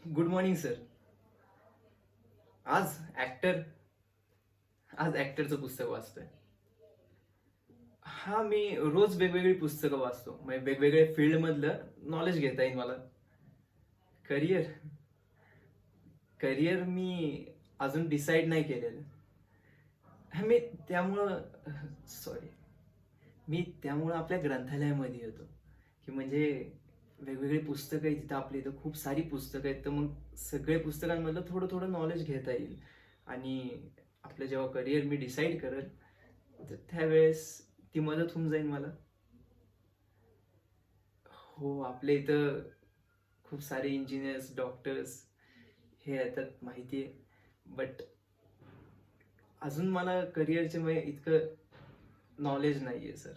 Good morning sir. आज actor आज ऍक्टरचं पुस्तक वाचतोय. हा, मी रोज वेगवेगळी पुस्तकं वाचतो. म्हणजे वेगवेगळ्या फील्ड मधलं नॉलेज घेता येईल मला. करिअर करिअर मी अजून डिसाईड नाही केलेलं. मी त्यामुळं सॉरी मी त्यामुळं आपल्या ग्रंथालयामध्ये येतो, की म्हणजे वेगवेगळी पुस्तकं आहेत तिथं. आपल्या इथं खूप सारी पुस्तकं आहेत, तर मग सगळे पुस्तकांमधलं थोडं थोडं नॉलेज घेता येईल. आणि आपलं जेव्हा करिअर मी डिसाईड करेल, तर त्यावेळेस ती मदत होऊन जाईल मला. हो, आपल्या इथं खूप सारे इंजिनियर्स, डॉक्टर्स हे येतात माहिती आहे. बट अजून मला करिअरचे म्हणजे इतकं नॉलेज नाही आहे सर.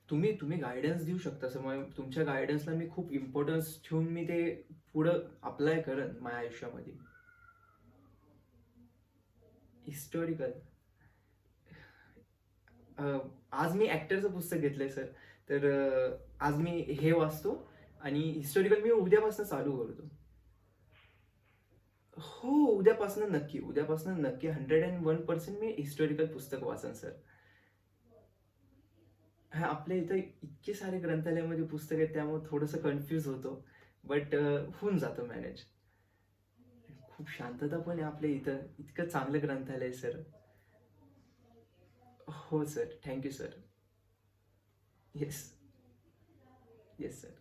तुम्ही तुम्ही गायडन्स देऊ शकता सर. मग तुमच्या गायडन्सला मी खूप इम्पॉर्टन्स ठेवून मी ते पुढं अप्लाय करेन माझ्या आयुष्यामध्ये. हिस्टॉरिकल आज मी ऍक्टरचं पुस्तक घेतलंय सर. तर आज मी हे वाचतो आणि हिस्टॉरिकल मी उद्यापासून चालू करतो. हो, उद्यापासून नक्की 101% मी हिस्टॉरिकल पुस्तक वाचन सर. हा, आपल्या इथं इतके सारे ग्रंथालयामध्ये पुस्तक आहेत, त्यामुळे थोडंसं कन्फ्यूज होतो. बट होऊन जातं मॅनेज. खूप शांतता पण आहे आपल्या इथं. इतकं चांगलं ग्रंथालय आहे सर. हो sir, thank you sir. Yes. Yes sir.